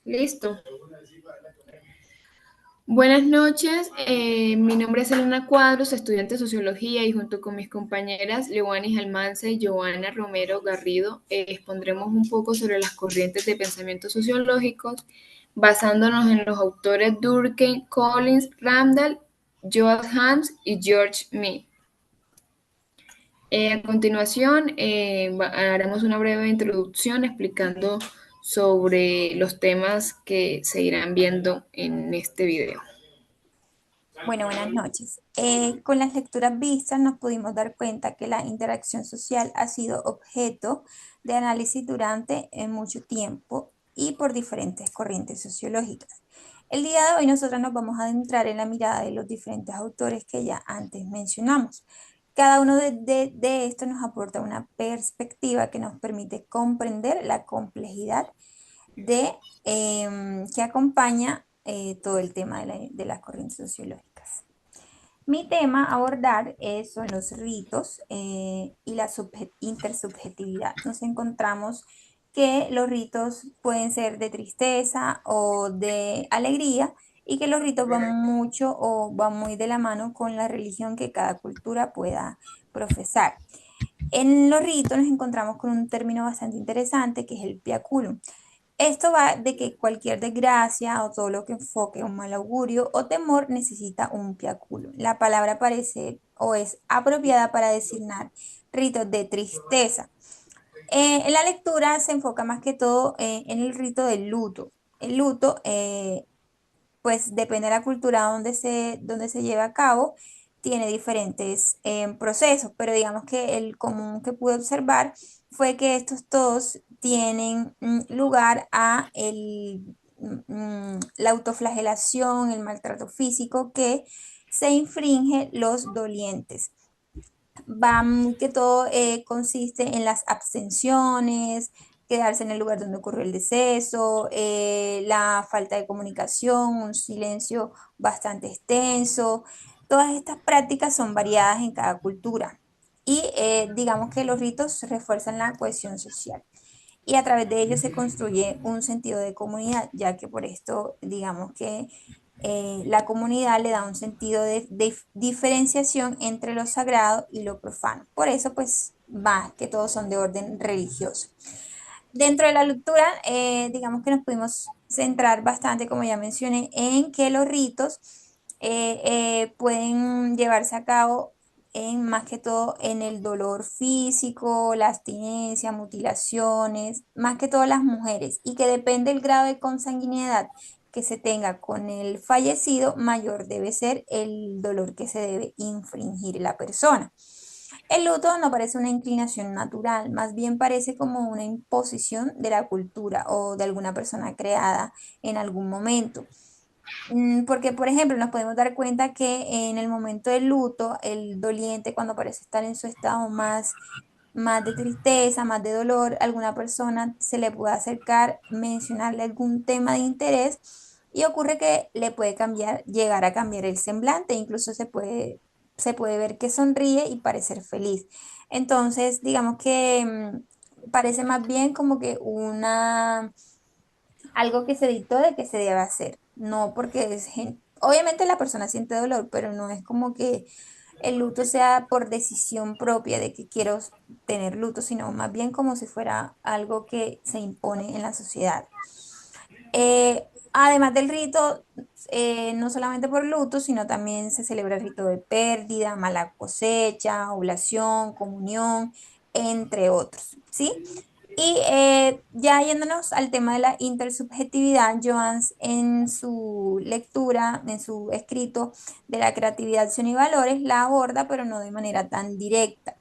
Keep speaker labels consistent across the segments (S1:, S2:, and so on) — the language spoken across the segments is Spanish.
S1: Listo. Buenas noches, mi nombre es Elena Cuadros, estudiante de Sociología y junto con mis compañeras Leonis Almanza y Joana Romero Garrido expondremos un poco sobre las corrientes de pensamiento sociológicos basándonos en los autores Durkheim, Collins, Ramdal, Joel Hans y George Mead. A continuación, haremos una breve introducción explicando sobre los temas que se irán viendo en este video.
S2: Bueno, buenas noches. Con las lecturas vistas nos pudimos dar cuenta que la interacción social ha sido objeto de análisis durante mucho tiempo y por diferentes corrientes sociológicas. El día de hoy nosotros nos vamos a adentrar en la mirada de los diferentes autores que ya antes mencionamos. Cada uno de estos nos aporta una perspectiva que nos permite comprender la complejidad que acompaña todo el tema de las corrientes sociológicas. Mi tema a abordar son los ritos y la intersubjetividad. Nos encontramos que los ritos pueden ser de tristeza o de alegría y que los ritos van mucho o van muy de la mano con la religión que cada cultura pueda profesar. En los ritos nos encontramos con un término bastante interesante que es el piaculum. Esto va de que cualquier desgracia o todo lo que enfoque un mal augurio o temor necesita un piaculo. La palabra parece o es apropiada para designar ritos de tristeza. En la lectura se enfoca más que todo en el rito del luto. El luto, pues depende de la cultura donde se lleva a cabo, tiene diferentes procesos, pero digamos que el común que pude observar fue que estos todos tienen lugar a la autoflagelación, el maltrato físico que se infringe los dolientes. Va que todo consiste en las abstenciones, quedarse en el lugar donde ocurrió el deceso, la falta de comunicación, un silencio bastante extenso. Todas estas prácticas son variadas en cada cultura y digamos que los ritos refuerzan la cohesión social y a través de ellos se construye un sentido de comunidad, ya que por esto digamos que la comunidad le da un sentido de diferenciación entre lo sagrado y lo profano. Por eso, pues, más que todos son de orden religioso. Dentro de la lectura, digamos que nos pudimos centrar bastante, como ya mencioné, en que los ritos pueden llevarse a cabo en más que todo en el dolor físico, la abstinencia, mutilaciones, más que todo las mujeres, y que depende del grado de consanguinidad que se tenga con el fallecido, mayor debe ser el dolor que se debe infringir la persona. El luto no parece una inclinación natural, más bien parece como una imposición de la cultura o de alguna persona creada en algún momento. Porque, por ejemplo, nos podemos dar cuenta que en el momento del luto, el doliente, cuando parece estar en su estado más de tristeza, más de dolor, alguna persona se le puede acercar, mencionarle algún tema de interés y ocurre que le puede cambiar, llegar a cambiar el semblante, incluso se puede ver que sonríe y parecer feliz. Entonces, digamos que parece más bien como que algo que se dictó de que se debe hacer, no porque obviamente la persona siente dolor, pero no es como que el luto sea por decisión propia de que quiero tener luto, sino más bien como si fuera algo que se impone en la sociedad. Además del rito, no solamente por luto, sino también se celebra el rito de pérdida, mala cosecha, oblación, comunión, entre otros, ¿sí? Y ya yéndonos al tema de la intersubjetividad, Joans en su lectura, en su escrito de la creatividad, acción y valores, la aborda, pero no de manera tan directa.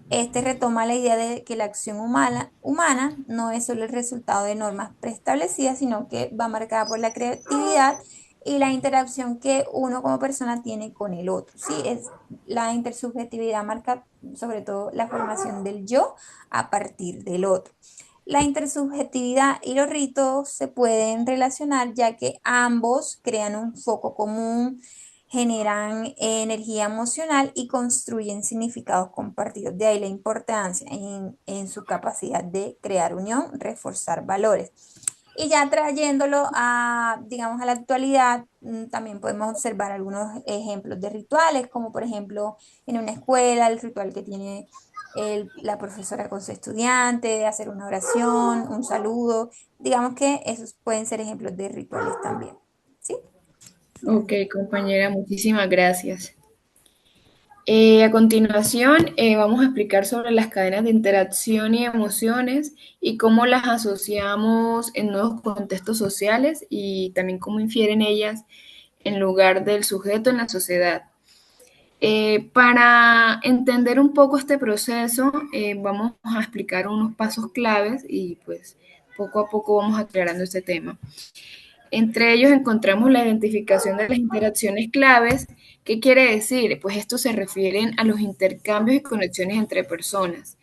S2: Este retoma la idea de que la acción humana no es solo el resultado de normas preestablecidas, sino que va marcada por la creatividad y la interacción que uno como persona tiene con el otro. ¿Sí? La intersubjetividad marca sobre todo la formación del yo a partir del otro. La intersubjetividad y los ritos se pueden relacionar ya que ambos crean un foco común, generan energía emocional y construyen significados compartidos. De ahí la importancia en su capacidad de crear unión, reforzar valores. Y ya trayéndolo a, digamos, a la actualidad, también podemos observar algunos ejemplos de rituales, como por ejemplo en una escuela, el ritual que tiene la profesora con su estudiante, de hacer una oración, un saludo. Digamos que esos pueden ser ejemplos de rituales también. ¿Sí?
S1: Ok, compañera, muchísimas gracias. A continuación, vamos a explicar sobre las cadenas de interacción y emociones y cómo las asociamos en nuevos contextos sociales y también cómo infieren ellas en lugar del sujeto en la sociedad. Para entender un poco este proceso, vamos a explicar unos pasos claves y pues poco a poco vamos aclarando este tema. Entre ellos encontramos la identificación de las interacciones claves. ¿Qué quiere decir? Pues estos se refieren a los intercambios y conexiones entre personas.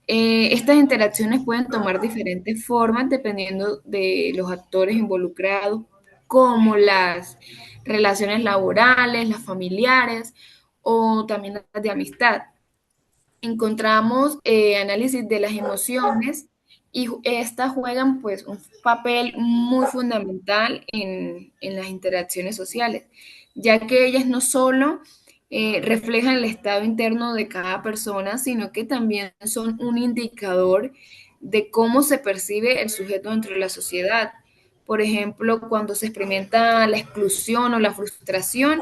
S1: Estas interacciones pueden tomar diferentes formas dependiendo de los actores involucrados, como las relaciones laborales, las familiares o también las de amistad. Encontramos análisis de las emociones y estas juegan pues un papel muy fundamental en las interacciones sociales, ya que ellas no solo reflejan el estado interno de cada persona, sino que también son un indicador de cómo se percibe el sujeto dentro de la sociedad. Por ejemplo, cuando se experimenta la exclusión o la frustración,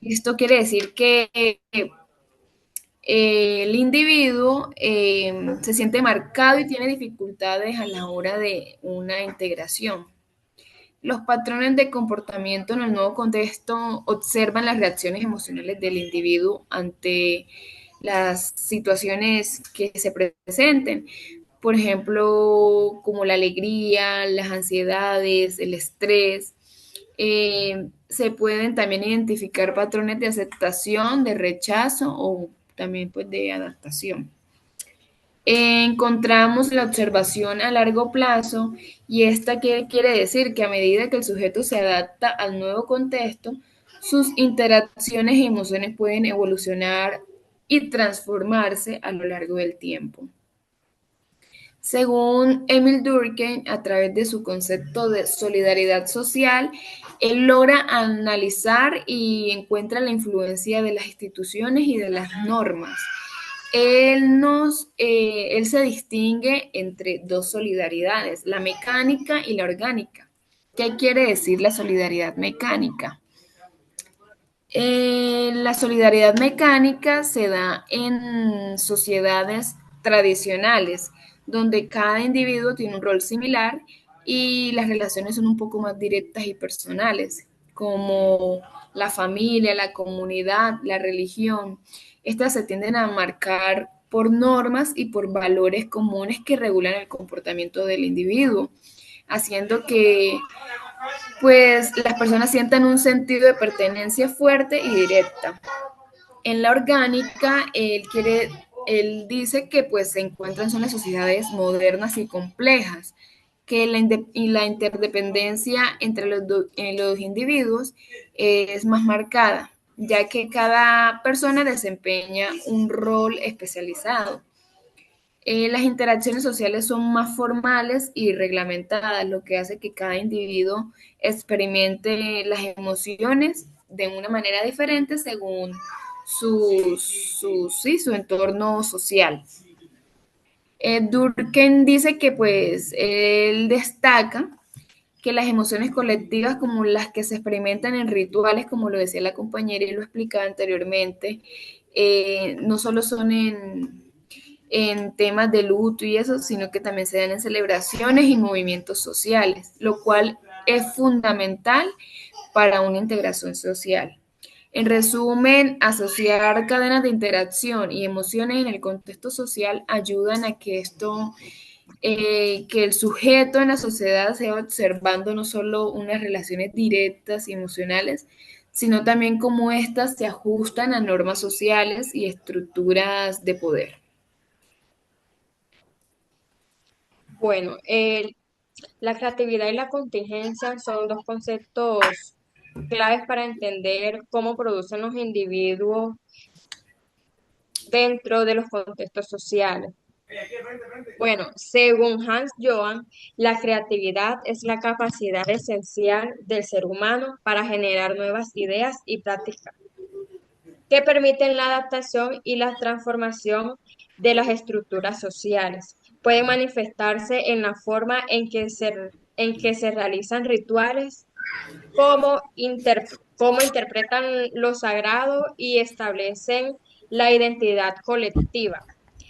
S1: esto quiere decir que el individuo se siente marcado y tiene dificultades a la hora de una integración. Los patrones de comportamiento en el nuevo contexto observan las reacciones emocionales del individuo ante las situaciones que se presenten. Por ejemplo, como la alegría, las ansiedades, el estrés. Se pueden también identificar patrones de aceptación, de rechazo o también pues de adaptación. Encontramos la observación a largo plazo y esta quiere decir que a medida que el sujeto se adapta al nuevo contexto, sus interacciones y emociones pueden evolucionar y transformarse a lo largo del tiempo. Según Emil Durkheim, a través de su concepto de solidaridad social, él logra analizar y encuentra la influencia de las instituciones y de las normas. Él se distingue entre dos solidaridades, la mecánica y la orgánica. ¿Qué quiere decir la solidaridad mecánica? La solidaridad mecánica se da en sociedades tradicionales, donde cada individuo tiene un rol similar y las relaciones son un poco más directas y personales, como la familia, la comunidad, la religión. Estas se tienden a marcar por normas y por valores comunes que regulan el comportamiento del individuo, haciendo que pues las personas sientan un sentido de pertenencia fuerte y directa. En la orgánica, él dice que pues se encuentran son las sociedades modernas y complejas, que la interdependencia entre los individuos es más marcada, ya que cada persona desempeña un rol especializado. Las interacciones sociales son más formales y reglamentadas, lo que hace que cada individuo experimente las emociones de una manera diferente según su entorno social. Durkheim dice que pues él destaca que las emociones colectivas como las que se experimentan en rituales, como lo decía la compañera y lo explicaba anteriormente, no solo son en temas de luto y eso, sino que también se dan en celebraciones y movimientos sociales, lo cual es fundamental para una integración social. En resumen, asociar cadenas de interacción y emociones en el contexto social ayudan a que que el sujeto en la sociedad sea observando no solo unas relaciones directas y emocionales, sino también cómo éstas se ajustan a normas sociales y estructuras de poder.
S3: Bueno, la creatividad y la contingencia son dos conceptos claves para entender cómo producen los individuos dentro de los contextos sociales. Bueno, según Hans Johann, la creatividad es la capacidad esencial del ser humano para generar nuevas ideas y prácticas que permiten la adaptación y la transformación de las estructuras sociales. Puede manifestarse en la forma en que se realizan rituales, cómo interpretan lo sagrado y establecen la identidad colectiva.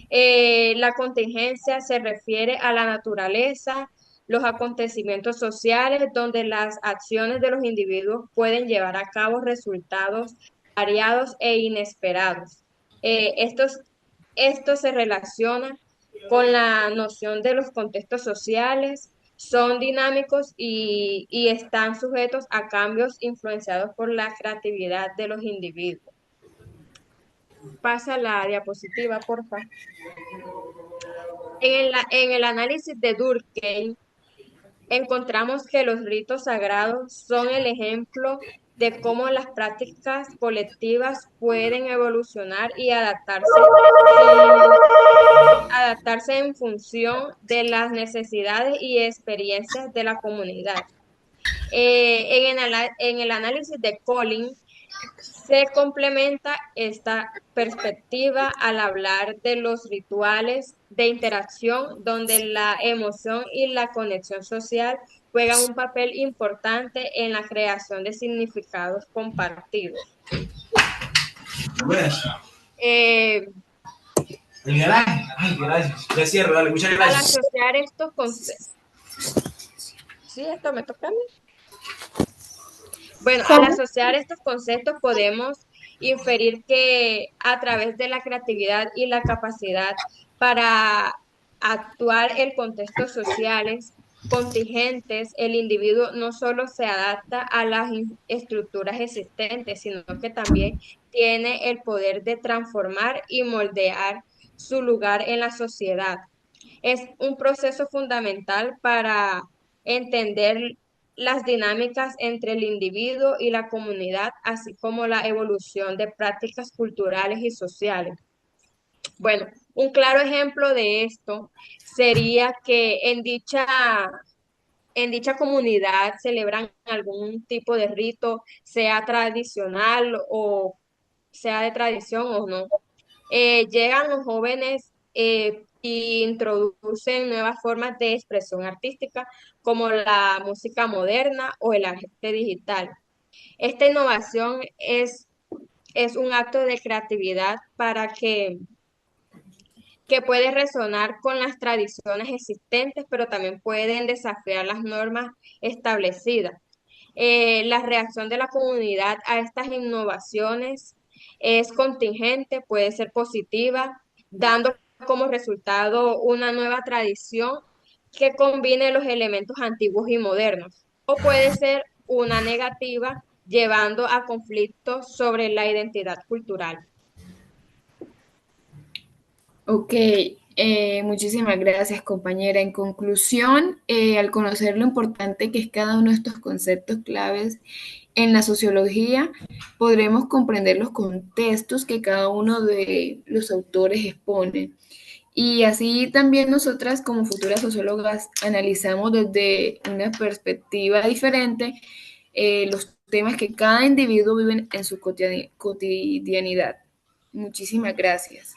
S3: La contingencia se refiere a la naturaleza, los acontecimientos sociales, donde las acciones de los individuos pueden llevar a cabo resultados variados e inesperados. Esto se relaciona con la noción de los contextos sociales, son dinámicos y están sujetos a cambios influenciados por la creatividad de los individuos. Pasa la diapositiva, por favor. En el análisis de Durkheim, encontramos que los ritos sagrados son el ejemplo de cómo las prácticas colectivas pueden evolucionar y adaptarse en función de las necesidades y experiencias de la comunidad. En el análisis de Collins, se complementa esta perspectiva al hablar de los rituales de interacción donde la emoción y la conexión social juegan un papel importante en la creación de significados compartidos. Eh,
S4: Ay, gracias. Ya cierro, dale, muchas
S3: al
S4: gracias.
S3: asociar estos conceptos, ¿sí? Esto me toca a mí. Bueno, al asociar estos conceptos podemos inferir que a través de la creatividad y la capacidad para actuar en contextos sociales contingentes, el individuo no solo se adapta a las estructuras existentes, sino que también tiene el poder de transformar y moldear su lugar en la sociedad. Es un proceso fundamental para entender las dinámicas entre el individuo y la comunidad, así como la evolución de prácticas culturales y sociales. Bueno, un claro ejemplo de esto sería que en dicha comunidad celebran algún tipo de rito, sea tradicional o sea de tradición o no. Llegan los jóvenes y introducen nuevas formas de expresión artística como la música moderna o el arte digital. Esta innovación es un acto de creatividad que puede resonar con las tradiciones existentes, pero también pueden desafiar las normas establecidas. La reacción de la comunidad a estas innovaciones es contingente, puede ser positiva, dando como resultado una nueva tradición que combine los elementos antiguos y modernos, o puede ser una negativa, llevando a conflictos sobre la identidad cultural.
S1: Ok, muchísimas gracias, compañera. En conclusión, al conocer lo importante que es cada uno de estos conceptos claves en la sociología, podremos comprender los contextos que cada uno de los autores expone. Y así también nosotras como futuras sociólogas analizamos desde una perspectiva diferente los temas que cada individuo vive en su cotidianidad. Muchísimas gracias.